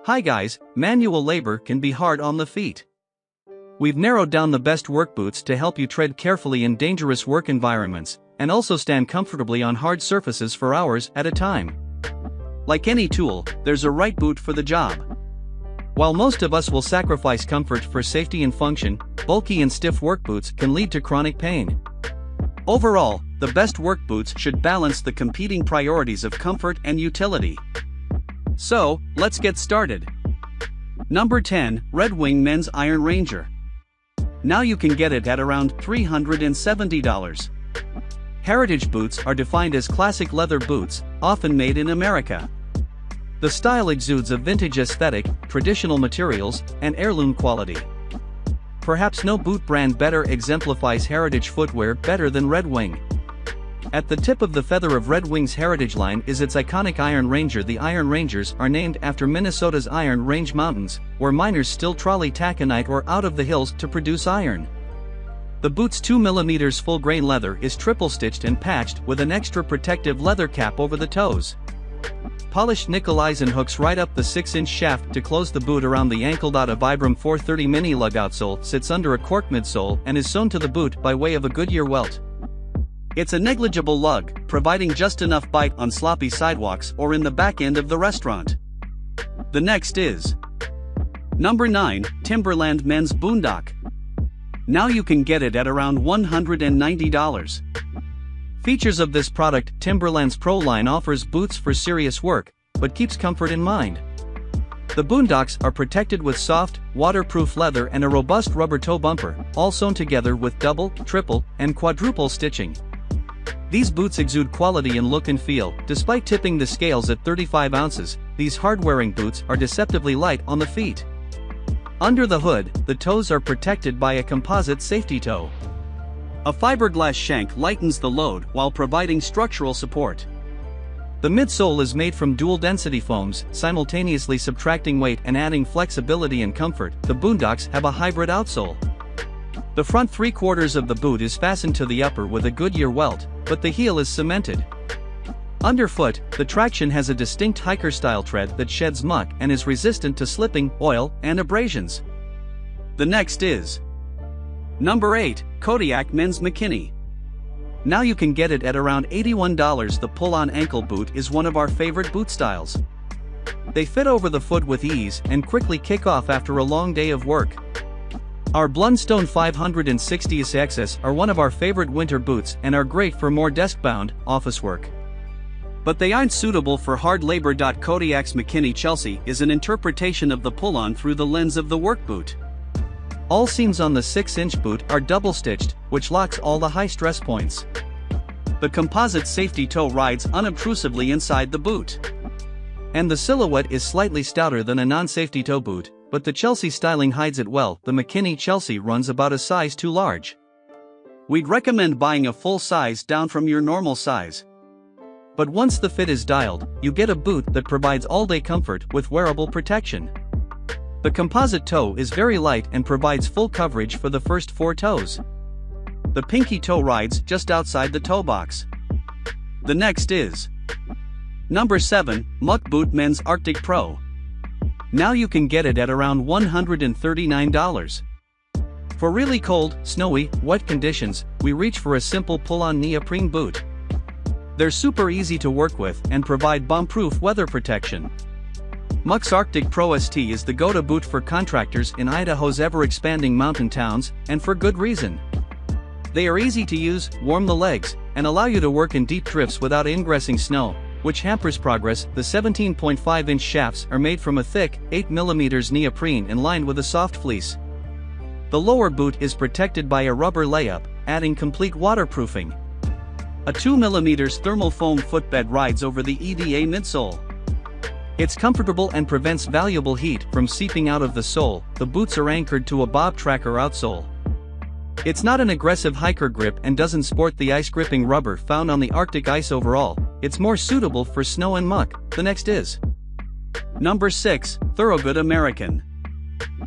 Hi guys, manual labor can be hard on the feet. We've narrowed down the best work boots to help you tread carefully in dangerous work environments, and also stand comfortably on hard surfaces for hours at a time. Like any tool, there's a right boot for the job. While most of us will sacrifice comfort for safety and function, bulky and stiff work boots can lead to chronic pain. Overall, the best work boots should balance the competing priorities of comfort and utility. So, let's get started. Number 10, Red Wing Men's Iron Ranger. Now you can get it at around $370. Heritage boots are defined as classic leather boots, often made in America. The style exudes a vintage aesthetic, traditional materials, and heirloom quality. Perhaps no boot brand better exemplifies heritage footwear better than Red Wing. At the tip of the feather of Red Wing's heritage line is its iconic Iron Ranger. The Iron Rangers are named after Minnesota's Iron Range Mountains, where miners still trolley taconite ore out of the hills to produce iron. The boot's 2mm full-grain leather is triple-stitched and patched with an extra protective leather cap over the toes. Polished nickel eisen hooks right up the 6-inch shaft to close the boot around the ankle. A Vibram 430 mini lug outsole sits under a cork midsole and is sewn to the boot by way of a Goodyear welt. It's a negligible lug, providing just enough bite on sloppy sidewalks or in the back end of the restaurant. The next is Number 9, Timberland Men's Boondock. Now you can get it at around $190. Features of this product: Timberland's Pro line offers boots for serious work, but keeps comfort in mind. The Boondocks are protected with soft, waterproof leather and a robust rubber toe bumper, all sewn together with double, triple, and quadruple stitching. These boots exude quality in look and feel. Despite tipping the scales at 35 ounces, these hard-wearing boots are deceptively light on the feet. Under the hood, the toes are protected by a composite safety toe. A fiberglass shank lightens the load while providing structural support. The midsole is made from dual-density foams, simultaneously subtracting weight and adding flexibility and comfort. The Boondocks have a hybrid outsole. The front 3/4 of the boot is fastened to the upper with a Goodyear welt, but the heel is cemented. Underfoot, the traction has a distinct hiker-style tread that sheds muck and is resistant to slipping, oil, and abrasions. The next is Number 8, Kodiak Men's McKinney. Now you can get it at around $81. The pull-on ankle boot is one of our favorite boot styles. They fit over the foot with ease and quickly kick off after a long day of work. Our Blundstone 560s are one of our favorite winter boots and are great for more desk-bound, office work. But they aren't suitable for hard labor. Kodiak's McKinney Chelsea is an interpretation of the pull-on through the lens of the work boot. All seams on the 6-inch boot are double-stitched, which locks all the high stress points. The composite safety toe rides unobtrusively inside the boot. And the silhouette is slightly stouter than a non-safety toe boot, but the Chelsea styling hides it well. The McKinney Chelsea runs about a size too large. We'd recommend buying a full size down from your normal size. But once the fit is dialed, you get a boot that provides all-day comfort with wearable protection. The composite toe is very light and provides full coverage for the first 4 toes. The pinky toe rides just outside the toe box. The next is Number 7, Mukboot Men's Arctic Pro. Now you can get it at around $139. For really cold, snowy, wet conditions, we reach for a simple pull-on neoprene boot. They're super easy to work with and provide bomb-proof weather protection. Muck's Arctic Pro ST is the go-to boot for contractors in Idaho's ever-expanding mountain towns, and for good reason. They are easy to use, warm the legs, and allow you to work in deep drifts without ingressing snow, which hampers progress. The 17.5-inch shafts are made from a thick, 8mm neoprene and lined with a soft fleece. The lower boot is protected by a rubber layup, adding complete waterproofing. A 2mm thermal foam footbed rides over the EVA midsole. It's comfortable and prevents valuable heat from seeping out of the sole. The boots are anchored to a bob tracker outsole. It's not an aggressive hiker grip and doesn't sport the ice-gripping rubber found on the Arctic ice. Overall, it's more suitable for snow and muck. The next is Number 6, Thoroughbred American.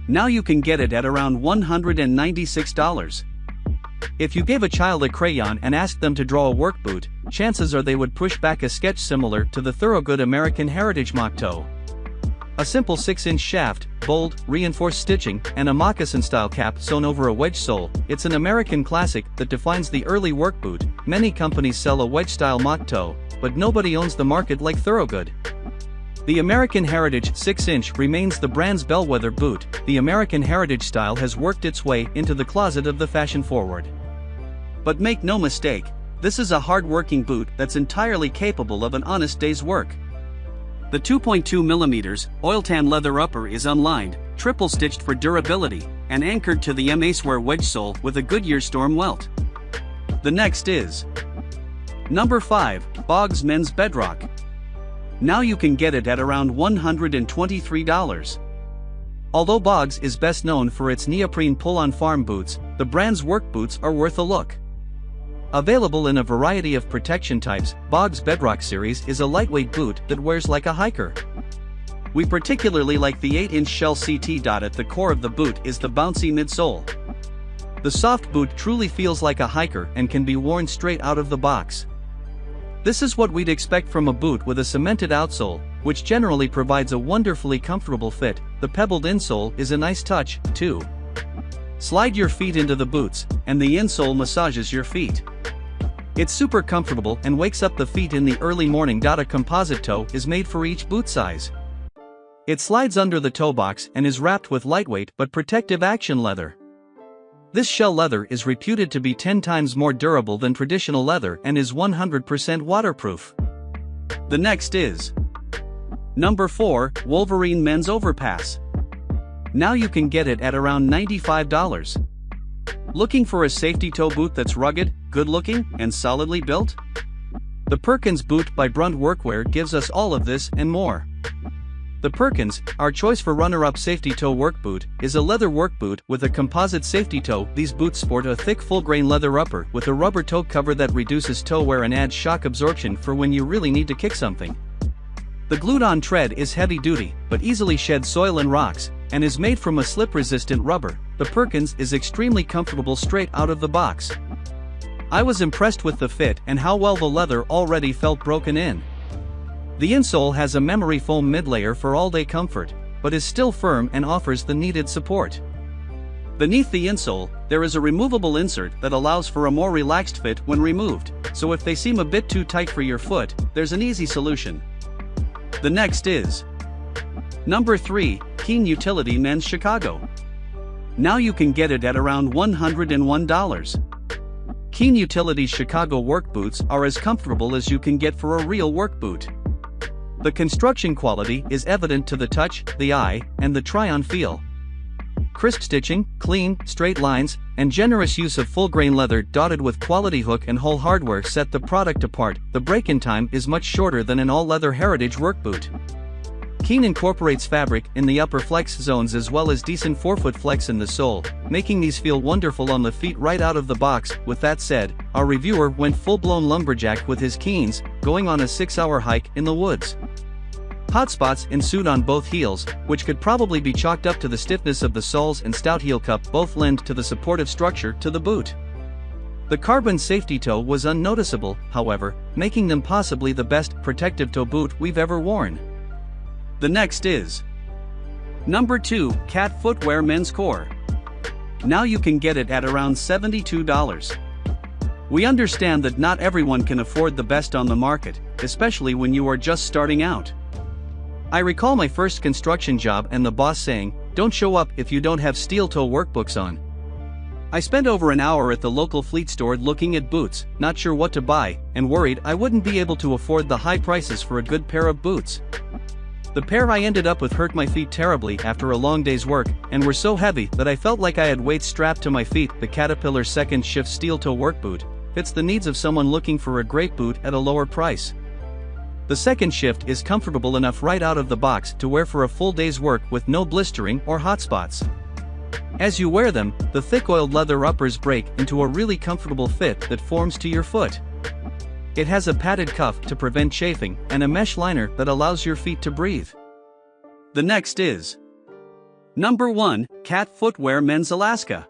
Now you can get it at around $196. If you gave a child a crayon and asked them to draw a work boot, chances are they would push back a sketch similar to the Thorogood American Heritage Mock Toe. A simple 6-inch shaft, bold, reinforced stitching, and a moccasin-style cap sewn over a wedge sole. It's an American classic that defines the early work boot. Many companies sell a wedge-style mock toe, but nobody owns the market like Thorogood. The American Heritage 6-inch remains the brand's bellwether boot. The American Heritage style has worked its way into the closet of the fashion-forward. But make no mistake, this is a hard-working boot that's entirely capable of an honest day's work. The 2.2mm oil-tan leather upper is unlined, triple-stitched for durability, and anchored to the Aceware wedge sole with a Goodyear Storm welt. The next is Number 5, Boggs Men's Bedrock. Now you can get it at around $123. Although Boggs is best known for its neoprene pull-on farm boots, the brand's work boots are worth a look. Available in a variety of protection types, Boggs Bedrock series is a lightweight boot that wears like a hiker. We particularly like the 8-inch shell CT. At the core of the boot is the bouncy midsole. The soft boot truly feels like a hiker and can be worn straight out of the box. This is what we'd expect from a boot with a cemented outsole, which generally provides a wonderfully comfortable fit. The pebbled insole is a nice touch, too. Slide your feet into the boots, and the insole massages your feet. It's super comfortable and wakes up the feet in the early morning. A composite toe is made for each boot size. It slides under the toe box and is wrapped with lightweight but protective action leather. This shell leather is reputed to be 10 times more durable than traditional leather and is 100% waterproof. The next is Number 4, Wolverine Men's Overpass. Now you can get it at around $95. Looking for a safety toe boot that's rugged, good-looking, and solidly built? The Perkins boot by Brunt Workwear gives us all of this and more. The Perkins, our choice for runner-up safety toe work boot, is a leather work boot with a composite safety toe. These boots sport a thick full-grain leather upper with a rubber toe cover that reduces toe wear and adds shock absorption for when you really need to kick something. The glued-on tread is heavy-duty, but easily sheds soil and rocks, and is made from a slip-resistant rubber. The Perkins is extremely comfortable straight out of the box. I was impressed with the fit and how well the leather already felt broken in. The insole has a memory foam mid-layer for all-day comfort, but is still firm and offers the needed support. Beneath the insole, there is a removable insert that allows for a more relaxed fit when removed, so if they seem a bit too tight for your foot, there's an easy solution. The next is Number 3, Keen Utility Men's Chicago. Now you can get it at around $101. Keen Utility's Chicago work boots are as comfortable as you can get for a real work boot. The construction quality is evident to the touch, the eye, and the try-on feel. Crisp stitching, clean, straight lines, and generous use of full-grain leather dotted with quality hook and hole hardware set the product apart. The break-in time is much shorter than an all-leather heritage work boot. Keen incorporates fabric in the upper flex zones as well as decent forefoot flex in the sole, making these feel wonderful on the feet right out of the box. With that said, our reviewer went full-blown lumberjack with his Keens, going on a 6-hour hike in the woods. Hotspots ensued on both heels, which could probably be chalked up to the stiffness of the soles and stout heel cup. Both lend to the supportive structure to the boot. The carbon safety toe was unnoticeable, however, making them possibly the best protective toe boot we've ever worn. The next is Number 2, Cat Footwear Men's Core. Now you can get it at around $72. We understand that not everyone can afford the best on the market, especially when you are just starting out. I recall my first construction job and the boss saying, "Don't show up if you don't have steel-toe workbooks on." I spent over an hour at the local fleet store looking at boots, not sure what to buy, and worried I wouldn't be able to afford the high prices for a good pair of boots. The pair I ended up with hurt my feet terribly after a long day's work, and were so heavy that I felt like I had weights strapped to my feet. The Caterpillar second shift steel-toe work boot fits the needs of someone looking for a great boot at a lower price. The second shift is comfortable enough right out of the box to wear for a full day's work with no blistering or hot spots. As you wear them, the thick oiled leather uppers break into a really comfortable fit that forms to your foot. It has a padded cuff to prevent chafing and a mesh liner that allows your feet to breathe. The next is Number 1, Cat Footwear Men's Alaska.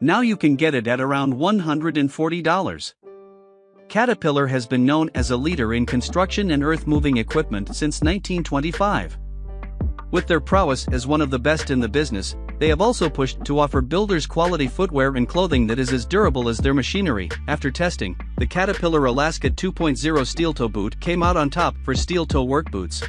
Now you can get it at around $140. Caterpillar has been known as a leader in construction and earth-moving equipment since 1925. With their prowess as one of the best in the business, they have also pushed to offer builders quality footwear and clothing that is as durable as their machinery. After testing, the Caterpillar Alaska 2.0 steel toe boot came out on top for steel toe work boots.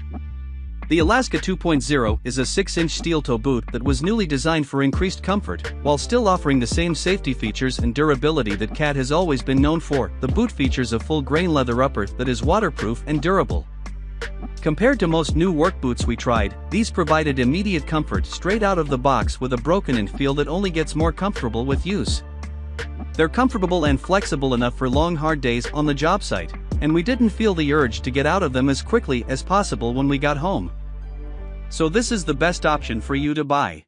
The Alaska 2.0 is a 6-inch steel toe boot that was newly designed for increased comfort, while still offering the same safety features and durability that Cat has always been known for. The boot features a full-grain leather upper that is waterproof and durable. Compared to most new work boots we tried, these provided immediate comfort straight out of the box with a broken-in feel that only gets more comfortable with use. They're comfortable and flexible enough for long hard days on the job site, and we didn't feel the urge to get out of them as quickly as possible when we got home. So this is the best option for you to buy.